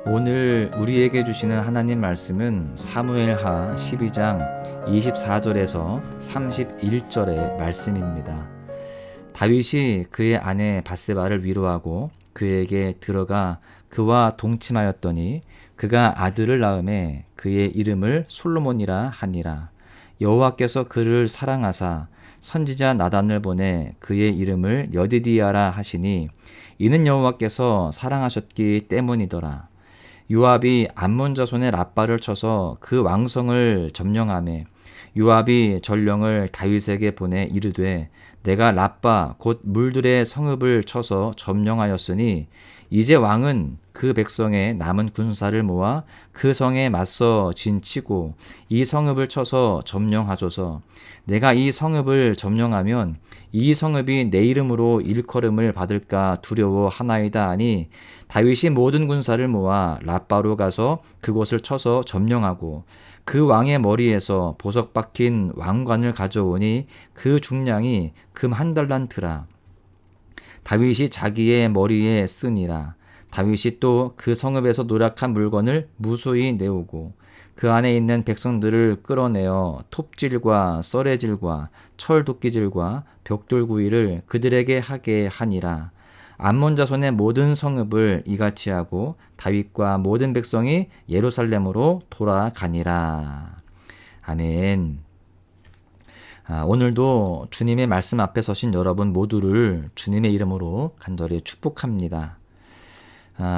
오늘 우리에게 주시는 하나님 말씀은 사무엘하 12장 24절에서 31절의 말씀입니다. 다윗이 그의 아내 밧세바를 위로하고 그에게 들어가 그와 동침하였더니 그가 아들을 낳음에 그의 이름을 솔로몬이라 하니라. 여호와께서 그를 사랑하사 선지자 나단을 보내 그의 이름을 여디디야라 하시니 이는 여호와께서 사랑하셨기 때문이더라. 요압이 암몬 자손의 랍바를 쳐서 그 왕성을 점령하매 요압이 전령을 다윗에게 보내 이르되 내가 랍바 곧 물들의 성읍을 쳐서 점령하였으니 이제 왕은 그 백성의 남은 군사를 모아 그 성에 맞서 진치고 이 성읍을 쳐서 점령하소서. 내가 이 성읍을 점령하면 이 성읍이 내 이름으로 일컬음을 받을까 두려워하나이다 하니 다윗이 모든 군사를 모아 랍바로 가서 그곳을 쳐서 점령하고 그 왕의 머리에서 보석 박힌 왕관을 가져오니 그 중량이 금 한 달란트라. 다윗이 자기의 머리에 쓰니라. 다윗이 또 그 성읍에서 노력한 물건을 무수히 내오고 그 안에 있는 백성들을 끌어내어 톱질과 썰애질과 철도끼질과 벽돌구이를 그들에게 하게 하니라. 암몬 자손의 모든 성읍을 이같이 하고 다윗과 모든 백성이 예루살렘으로 돌아가니라. 아멘. 오늘도 주님의 말씀 앞에 서신 여러분 모두를 주님의 이름으로 간절히 축복합니다.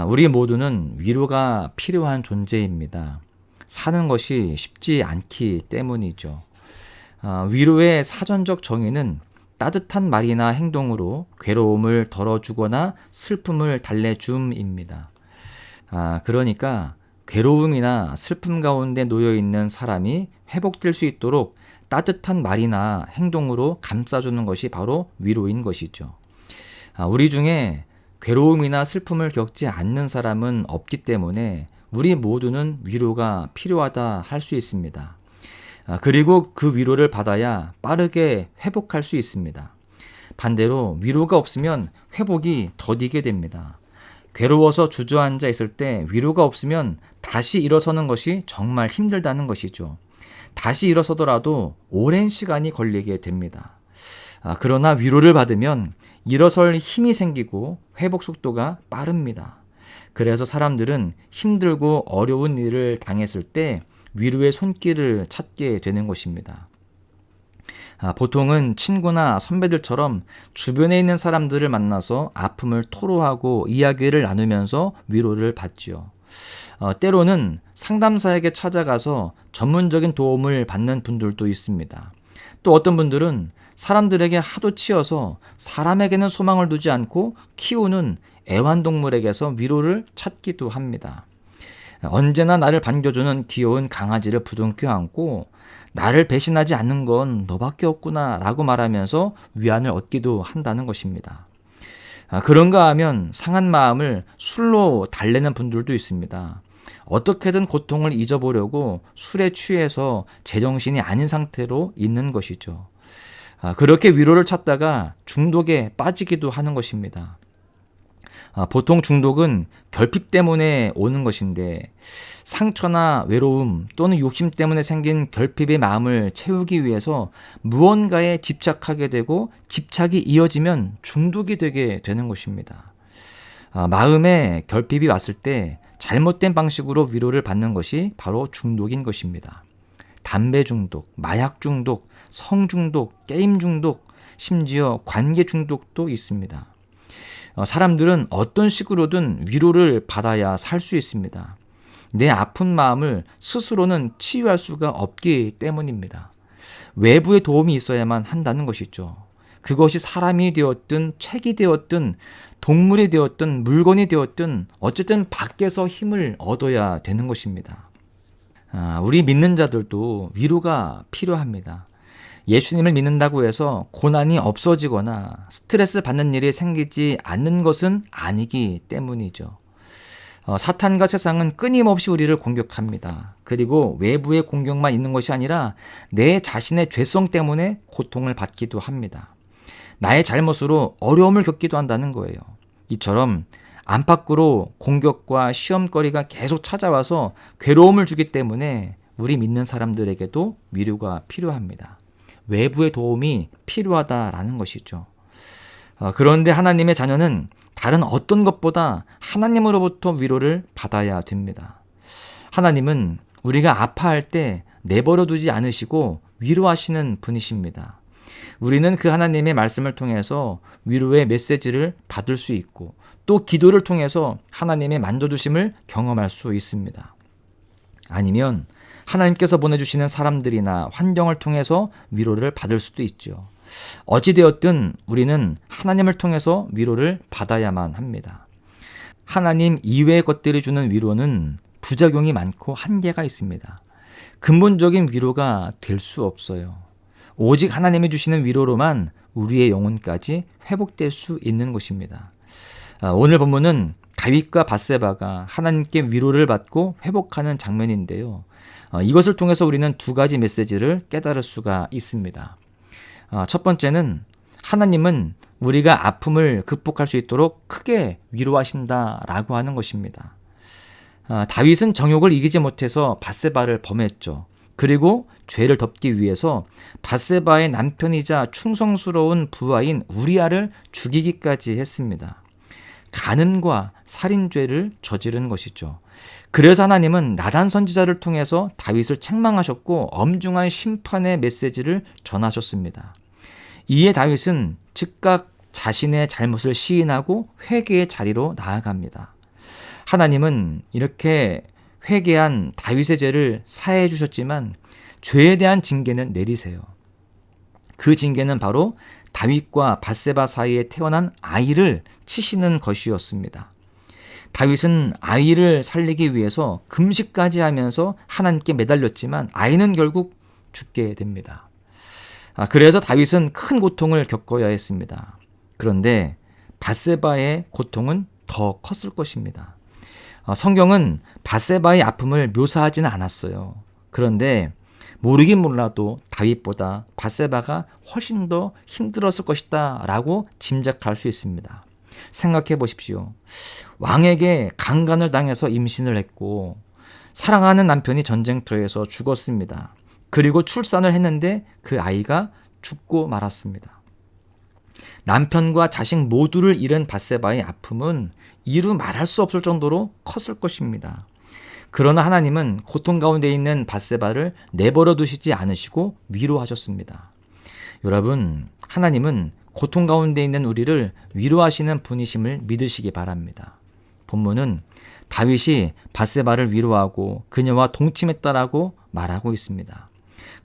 우리 모두는 위로가 필요한 존재입니다. 사는 것이 쉽지 않기 때문이죠. 위로의 사전적 정의는 따뜻한 말이나 행동으로 괴로움을 덜어주거나 슬픔을 달래줌입니다. 그러니까 괴로움이나 슬픔 가운데 놓여있는 사람이 회복될 수 있도록 따뜻한 말이나 행동으로 감싸주는 것이 바로 위로인 것이죠. 우리 중에 괴로움이나 슬픔을 겪지 않는 사람은 없기 때문에 우리 모두는 위로가 필요하다 할 수 있습니다. 그리고 그 위로를 받아야 빠르게 회복할 수 있습니다. 반대로 위로가 없으면 회복이 더디게 됩니다. 괴로워서 주저앉아 있을 때 위로가 없으면 다시 일어서는 것이 정말 힘들다는 것이죠. 다시 일어서더라도 오랜 시간이 걸리게 됩니다. 그러나 위로를 받으면 일어설 힘이 생기고 회복 속도가 빠릅니다. 그래서 사람들은 힘들고 어려운 일을 당했을 때 위로의 손길을 찾게 되는 것입니다. 보통은 친구나 선배들처럼 주변에 있는 사람들을 만나서 아픔을 토로하고 이야기를 나누면서 위로를 받죠. 때로는 상담사에게 찾아가서 전문적인 도움을 받는 분들도 있습니다. 또 어떤 분들은 사람들에게 하도 치여서 사람에게는 소망을 두지 않고 키우는 애완동물에게서 위로를 찾기도 합니다. 언제나 나를 반겨주는 귀여운 강아지를 부둥켜 안고 나를 배신하지 않는 건 너밖에 없구나 라고 말하면서 위안을 얻기도 한다는 것입니다. 그런가 하면 상한 마음을 술로 달래는 분들도 있습니다. 어떻게든 고통을 잊어보려고 술에 취해서 제정신이 아닌 상태로 있는 것이죠. 그렇게 위로를 찾다가 중독에 빠지기도 하는 것입니다. 보통 중독은 결핍 때문에 오는 것인데 상처나 외로움 또는 욕심 때문에 생긴 결핍의 마음을 채우기 위해서 무언가에 집착하게 되고 집착이 이어지면 중독이 되게 되는 것입니다. 마음에 결핍이 왔을 때 잘못된 방식으로 위로를 받는 것이 바로 중독인 것입니다. 담배 중독, 마약 중독, 성 중독, 게임 중독, 심지어 관계 중독도 있습니다. 사람들은 어떤 식으로든 위로를 받아야 살 수 있습니다. 내 아픈 마음을 스스로는 치유할 수가 없기 때문입니다. 외부의 도움이 있어야만 한다는 것이죠. 그것이 사람이 되었든 책이 되었든 동물이 되었든 물건이 되었든 어쨌든 밖에서 힘을 얻어야 되는 것입니다. 우리 믿는 자들도 위로가 필요합니다. 예수님을 믿는다고 해서 고난이 없어지거나 스트레스 받는 일이 생기지 않는 것은 아니기 때문이죠. 사탄과 세상은 끊임없이 우리를 공격합니다. 그리고 외부의 공격만 있는 것이 아니라 내 자신의 죄성 때문에 고통을 받기도 합니다. 나의 잘못으로 어려움을 겪기도 한다는 거예요. 이처럼 안팎으로 공격과 시험거리가 계속 찾아와서 괴로움을 주기 때문에 우리 믿는 사람들에게도 위로가 필요합니다. 외부의 도움이 필요하다라는 것이죠. 그런데 하나님의 자녀는 다른 어떤 것보다 하나님으로부터 위로를 받아야 됩니다. 하나님은 우리가 아파할 때 내버려 두지 않으시고 위로하시는 분이십니다. 우리는 그 하나님의 말씀을 통해서 위로의 메시지를 받을 수 있고 또 기도를 통해서 하나님의 만져주심을 경험할 수 있습니다. 아니면 하나님께서 보내주시는 사람들이나 환경을 통해서 위로를 받을 수도 있죠. 어찌되었든 우리는 하나님을 통해서 위로를 받아야만 합니다. 하나님 이외의 것들이 주는 위로는 부작용이 많고 한계가 있습니다. 근본적인 위로가 될 수 없어요. 오직 하나님이 주시는 위로로만 우리의 영혼까지 회복될 수 있는 것입니다. 오늘 본문은 다윗과 밧세바가 하나님께 위로를 받고 회복하는 장면인데요. 이것을 통해서 우리는 두 가지 메시지를 깨달을 수가 있습니다. 첫 번째는 하나님은 우리가 아픔을 극복할 수 있도록 크게 위로하신다라고 하는 것입니다. 다윗은 정욕을 이기지 못해서 밧세바를 범했죠. 그리고 죄를 덮기 위해서 밧세바의 남편이자 충성스러운 부하인 우리아를 죽이기까지 했습니다. 간음과 살인죄를 저지른 것이죠. 그래서 하나님은 나단 선지자를 통해서 다윗을 책망하셨고 엄중한 심판의 메시지를 전하셨습니다. 이에 다윗은 즉각 자신의 잘못을 시인하고 회개의 자리로 나아갑니다. 하나님은 이렇게 회개한 다윗의 죄를 사해 주셨지만 죄에 대한 징계는 내리세요. 그 징계는 바로 다윗과 밧세바 사이에 태어난 아이를 치시는 것이었습니다. 다윗은 아이를 살리기 위해서 금식까지 하면서 하나님께 매달렸지만 아이는 결국 죽게 됩니다. 그래서 다윗은 큰 고통을 겪어야 했습니다. 그런데 밧세바의 고통은 더 컸을 것입니다. 성경은 밧세바의 아픔을 묘사하지는 않았어요. 그런데 모르긴 몰라도 다윗보다 밧세바가 훨씬 더 힘들었을 것이다 라고 짐작할 수 있습니다. 생각해 보십시오. 왕에게 강간을 당해서 임신을 했고 사랑하는 남편이 전쟁터에서 죽었습니다. 그리고 출산을 했는데 그 아이가 죽고 말았습니다. 남편과 자식 모두를 잃은 밧세바의 아픔은 이루 말할 수 없을 정도로 컸을 것입니다. 그러나 하나님은 고통 가운데 있는 밧세바를 내버려 두시지 않으시고 위로하셨습니다. 여러분, 하나님은 고통 가운데 있는 우리를 위로하시는 분이심을 믿으시기 바랍니다. 본문은 다윗이 밧세바를 위로하고 그녀와 동침했다라고 말하고 있습니다.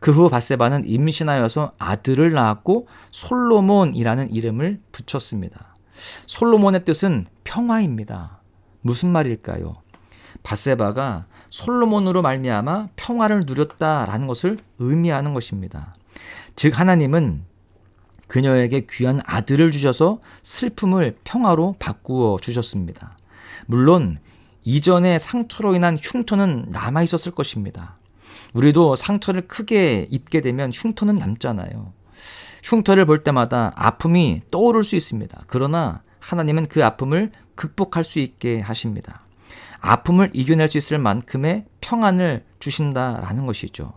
그 후 밧세바는 임신하여서 아들을 낳았고 솔로몬이라는 이름을 붙였습니다. 솔로몬의 뜻은 평화입니다. 무슨 말일까요? 밧세바가 솔로몬으로 말미암아 평화를 누렸다라는 것을 의미하는 것입니다. 즉 하나님은 그녀에게 귀한 아들을 주셔서 슬픔을 평화로 바꾸어 주셨습니다. 물론 이전의 상처로 인한 흉터는 남아 있었을 것입니다. 우리도 상처를 크게 입게 되면 흉터는 남잖아요. 흉터를 볼 때마다 아픔이 떠오를 수 있습니다. 그러나 하나님은 그 아픔을 극복할 수 있게 하십니다. 아픔을 이겨낼 수 있을 만큼의 평안을 주신다라는 것이죠.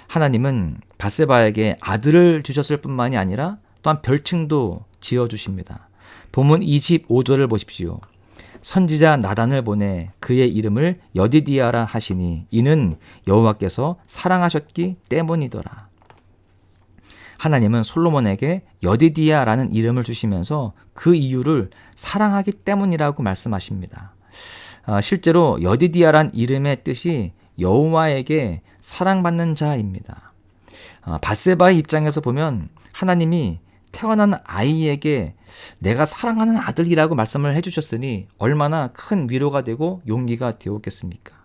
하나님은 밧세바에게 아들을 주셨을 뿐만이 아니라 또한 별칭도 지어주십니다. 본문 25절을 보십시오. 선지자 나단을 보내 그의 이름을 여디디아라 하시니 이는 여호와께서 사랑하셨기 때문이더라. 하나님은 솔로몬에게 여디디아라는 이름을 주시면서 그 이유를 사랑하기 때문이라고 말씀하십니다. 실제로 여디디아란 이름의 뜻이 여호와에게 사랑받는 자입니다. 밧세바의 입장에서 보면 하나님이 태어난 아이에게 내가 사랑하는 아들이라고 말씀을 해주셨으니 얼마나 큰 위로가 되고 용기가 되었겠습니까?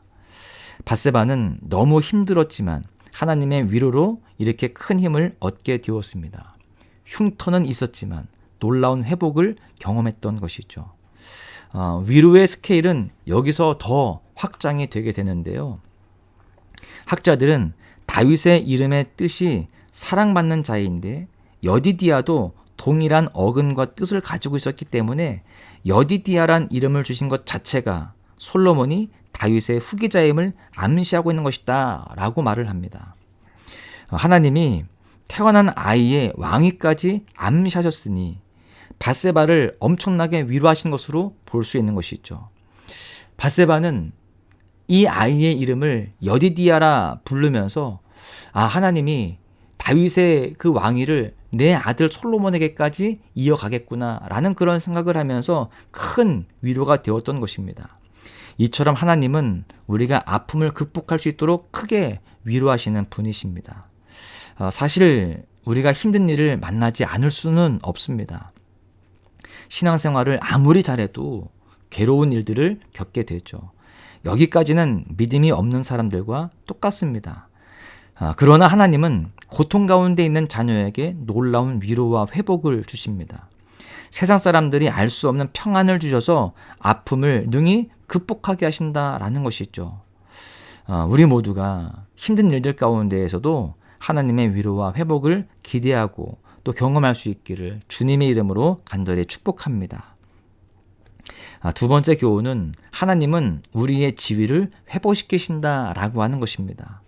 밧세바는 너무 힘들었지만 하나님의 위로로 이렇게 큰 힘을 얻게 되었습니다. 흉터는 있었지만 놀라운 회복을 경험했던 것이죠. 위로의 스케일은 여기서 더 확장이 되게 되는데요. 학자들은 다윗의 이름의 뜻이 사랑받는 자인데 여디디아도 동일한 어근과 뜻을 가지고 있었기 때문에 여디디아란 이름을 주신 것 자체가 솔로몬이 다윗의 후계자임을 암시하고 있는 것이다 라고 말을 합니다. 하나님이 태어난 아이의 왕위까지 암시하셨으니 밧세바를 엄청나게 위로하신 것으로 볼 수 있는 것이죠. 밧세바는 이 아이의 이름을 여디디아라 부르면서 하나님이 다윗의 그 왕위를 내 아들 솔로몬에게까지 이어가겠구나 라는 그런 생각을 하면서 큰 위로가 되었던 것입니다. 이처럼 하나님은 우리가 아픔을 극복할 수 있도록 크게 위로하시는 분이십니다. 사실 우리가 힘든 일을 만나지 않을 수는 없습니다. 신앙생활을 아무리 잘해도 괴로운 일들을 겪게 되죠. 여기까지는 믿음이 없는 사람들과 똑같습니다. 그러나 하나님은 고통 가운데 있는 자녀에게 놀라운 위로와 회복을 주십니다. 세상 사람들이 알 수 없는 평안을 주셔서 아픔을 능히 극복하게 하신다라는 것이죠. 우리 모두가 힘든 일들 가운데에서도 하나님의 위로와 회복을 기대하고 또 경험할 수 있기를 주님의 이름으로 간절히 축복합니다. 두 번째 교훈은 하나님은 우리의 지위를 회복시키신다라고 하는 것입니다.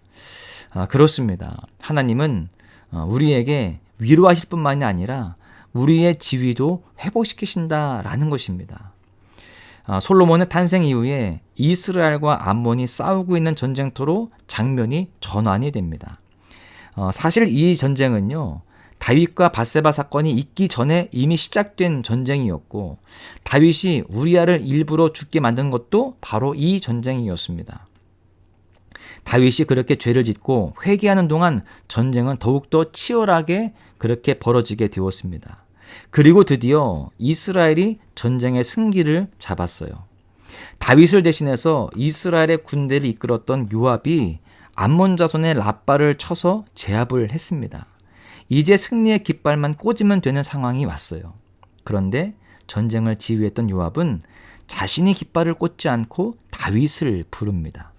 그렇습니다. 하나님은 우리에게 위로하실 뿐만이 아니라 우리의 지위도 회복시키신다라는 것입니다. 솔로몬의 탄생 이후에 이스라엘과 암몬이 싸우고 있는 전쟁터로 장면이 전환이 됩니다. 사실 이 전쟁은요, 다윗과 밧세바 사건이 있기 전에 이미 시작된 전쟁이었고 다윗이 우리아를 일부러 죽게 만든 것도 바로 이 전쟁이었습니다. 다윗이 그렇게 죄를 짓고 회개하는 동안 전쟁은 더욱더 치열하게 그렇게 벌어지게 되었습니다. 그리고 드디어 이스라엘이 전쟁의 승기를 잡았어요. 다윗을 대신해서 이스라엘의 군대를 이끌었던 요압이 암몬 자손의 라빠를 쳐서 제압을 했습니다. 이제 승리의 깃발만 꽂으면 되는 상황이 왔어요. 그런데 전쟁을 지휘했던 요압은 자신이 깃발을 꽂지 않고 다윗을 부릅니다.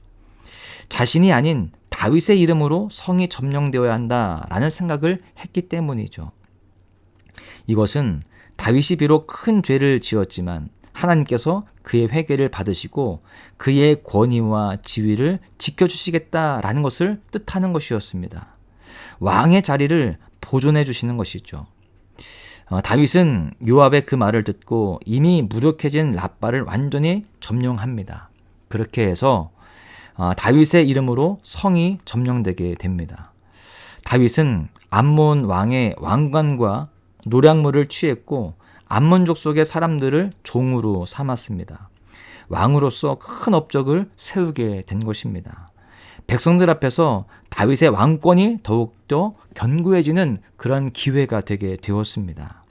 자신이 아닌 다윗의 이름으로 성이 점령되어야 한다라는 생각을 했기 때문이죠. 이것은 다윗이 비록 큰 죄를 지었지만 하나님께서 그의 회개를 받으시고 그의 권위와 지위를 지켜주시겠다라는 것을 뜻하는 것이었습니다. 왕의 자리를 보존해 주시는 것이죠. 다윗은 요압의 그 말을 듣고 이미 무력해진 라빠를 완전히 점령합니다. 그렇게 해서 다윗의 이름으로 성이 점령되게 됩니다. 다윗은 암몬 왕의 왕관과 노략물을 취했고 암몬족 속의 사람들을 종으로 삼았습니다. 왕으로서 큰 업적을 세우게 된 것입니다. 백성들 앞에서 다윗의 왕권이 더욱더 견고해지는 그런 기회가 되게 되었습니다.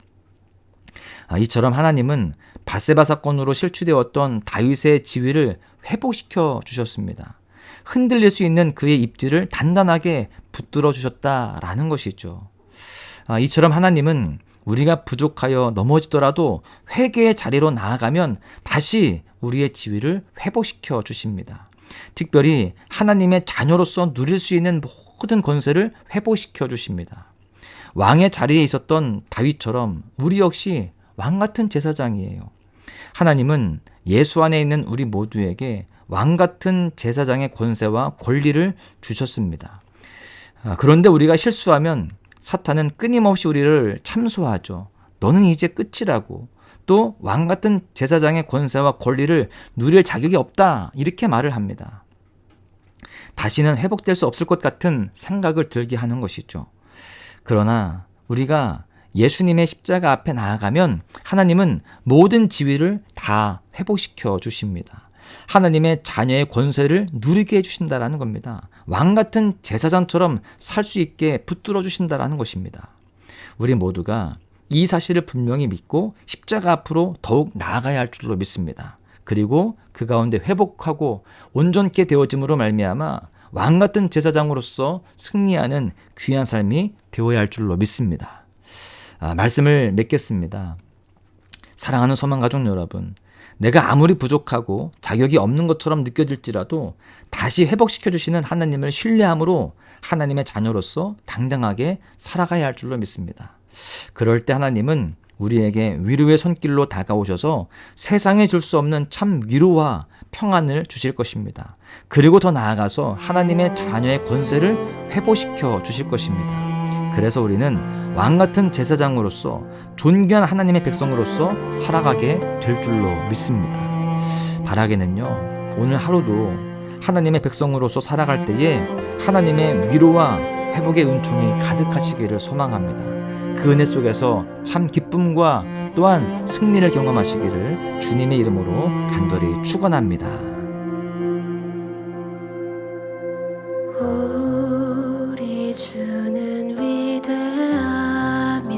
이처럼 하나님은 밧세바 사건으로 실추되었던 다윗의 지위를 회복시켜 주셨습니다. 흔들릴 수 있는 그의 입지를 단단하게 붙들어 주셨다라는 것이죠. 이처럼 하나님은 우리가 부족하여 넘어지더라도 회개의 자리로 나아가면 다시 우리의 지위를 회복시켜 주십니다. 특별히 하나님의 자녀로서 누릴 수 있는 모든 권세를 회복시켜 주십니다. 왕의 자리에 있었던 다윗처럼 우리 역시 왕 같은 제사장이에요. 하나님은 예수 안에 있는 우리 모두에게 왕 같은 제사장의 권세와 권리를 주셨습니다. 그런데 우리가 실수하면 사탄은 끊임없이 우리를 참소하죠. 너는 이제 끝이라고. 또 왕 같은 제사장의 권세와 권리를 누릴 자격이 없다. 이렇게 말을 합니다. 다시는 회복될 수 없을 것 같은 생각을 들게 하는 것이죠. 그러나 우리가 예수님의 십자가 앞에 나아가면 하나님은 모든 지위를 다 회복시켜 주십니다. 하나님의 자녀의 권세를 누리게 해주신다라는 겁니다. 왕 같은 제사장처럼 살 수 있게 붙들어 주신다라는 것입니다. 우리 모두가 이 사실을 분명히 믿고 십자가 앞으로 더욱 나아가야 할 줄로 믿습니다. 그리고 그 가운데 회복하고 온전케 되어짐으로 말미암아 왕 같은 제사장으로서 승리하는 귀한 삶이 되어야 할 줄로 믿습니다. 말씀을 맺겠습니다. 사랑하는 소망가족 여러분, 내가 아무리 부족하고 자격이 없는 것처럼 느껴질지라도 다시 회복시켜 주시는 하나님을 신뢰함으로 하나님의 자녀로서 당당하게 살아가야 할 줄로 믿습니다. 그럴 때 하나님은 우리에게 위로의 손길로 다가오셔서 세상에 줄 수 없는 참 위로와 평안을 주실 것입니다. 그리고 더 나아가서 하나님의 자녀의 권세를 회복시켜 주실 것입니다. 그래서 우리는 왕같은 제사장으로서 존귀한 하나님의 백성으로서 살아가게 될 줄로 믿습니다. 바라기는요, 오늘 하루도 하나님의 백성으로서 살아갈 때에 하나님의 위로와 회복의 은총이 가득하시기를 소망합니다. 그 은혜 속에서 참 기쁨과 또한 승리를 경험하시기를 주님의 이름으로 간절히 축원합니다. 우리 주는 위대하며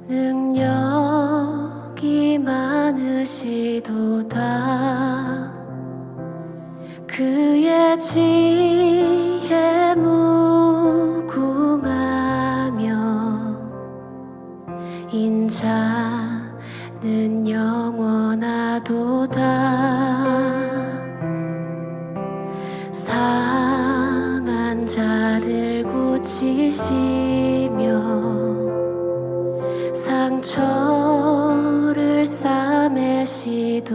능력이 많으시도다. 그의 지혜 무궁하며 인자는 영원하도다. 상한 자들 고치시며 상처를 싸매시도다.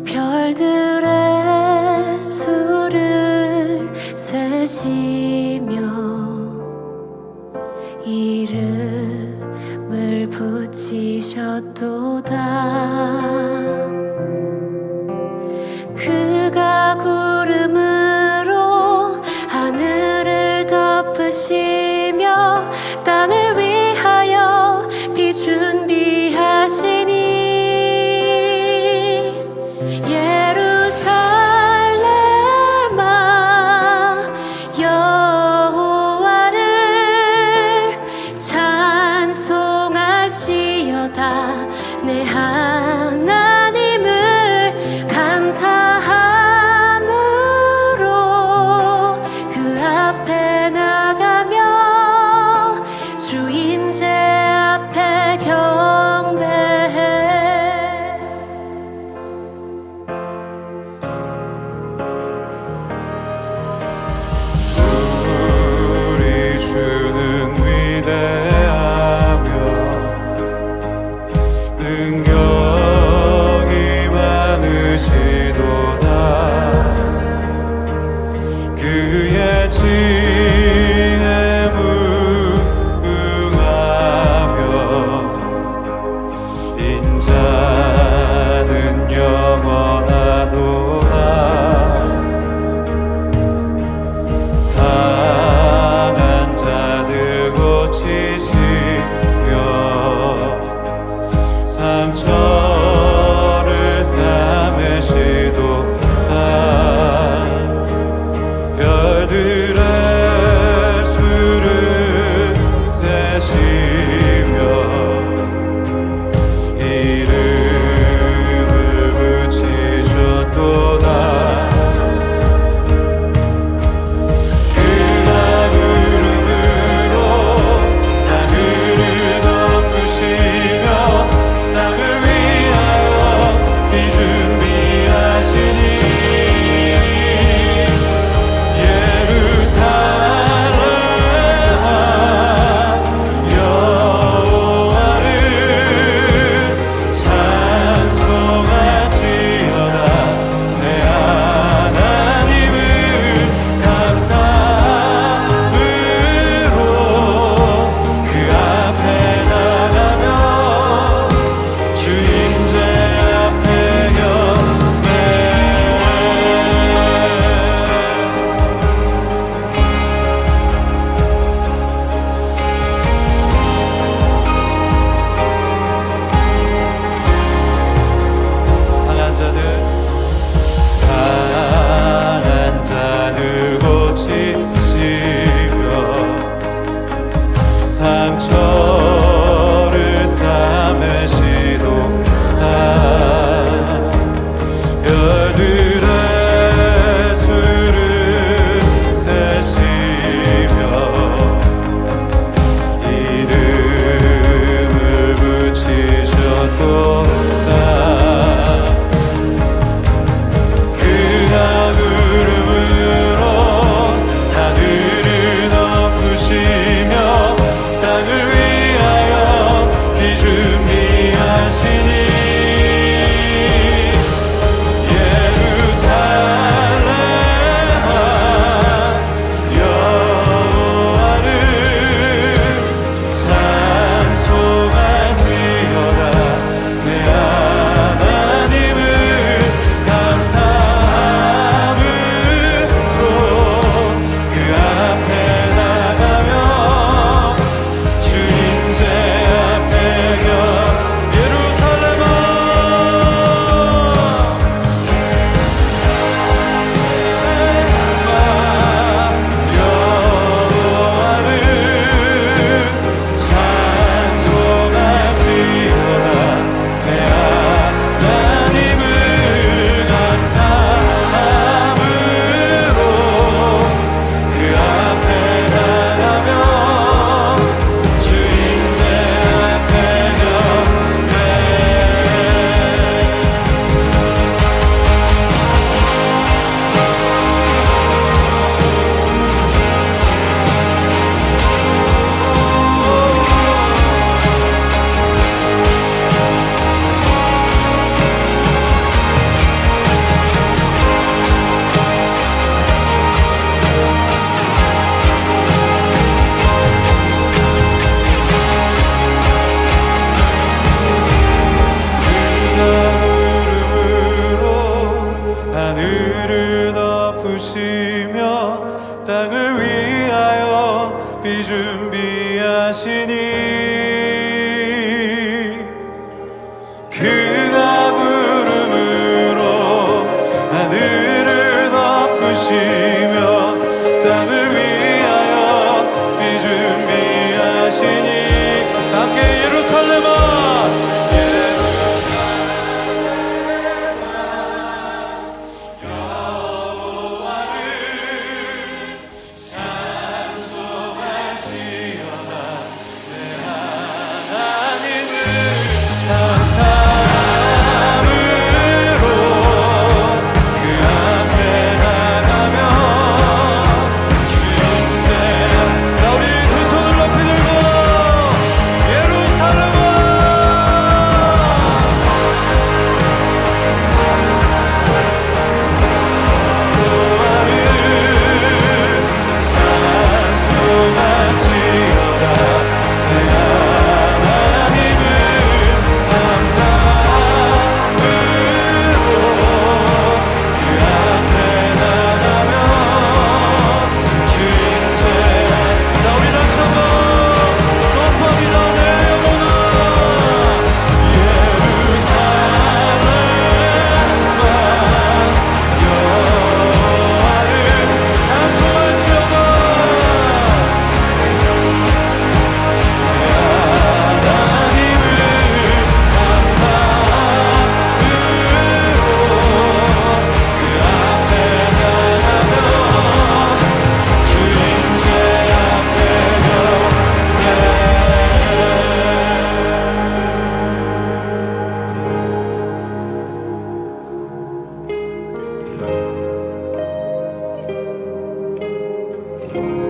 별들의 수를 세시며 이름을 붙이셨도다. 그가 구름으로 하늘을 덮으시며 땅을 위하여 비 준비하시니 예루살렘아 여호와를 찬송할지어다. 내 하나님을 감사함으로 그 앞에 나가며 주 임재 앞에 경배해. 우리 주는 위대하며 능력이 많으시도다. 그의 지혜 무궁하며 인자는 영원하도다. 상한 자들 고치시며 상처를 싸매시도다. 별들의 수를 세시며 이름을 붙이셨도다. 그가 구름으로 하늘을 덮으시며 땅을 위하여 비 준비하시니 예루살렘아 여호와를 찬송할지어다. 내 하나님을 감사함으로 그 앞에 나가며 주 임재 앞에 경배해. 상한 자들 고치시며 상처를 싸매시도다. 별들의 수를 세시며 이름을 붙이셨도다. 그가 구름으로 하늘을 그